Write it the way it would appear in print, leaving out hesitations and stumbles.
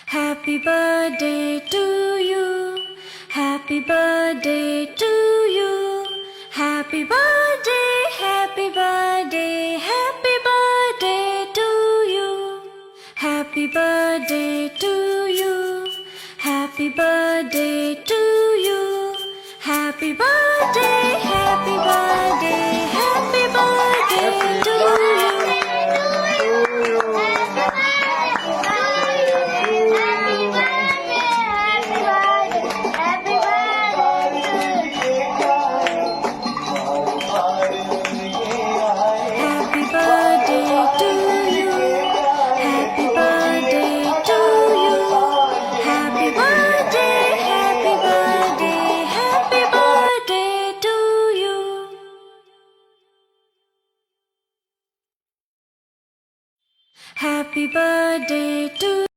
Happy birthday to you. Happy birthday to you. Happy birthday, happy birthday, happy birthday to you. Happy birthday to you. Happy birthday to you. Happy birthday, happy birthday, happy birthday to you.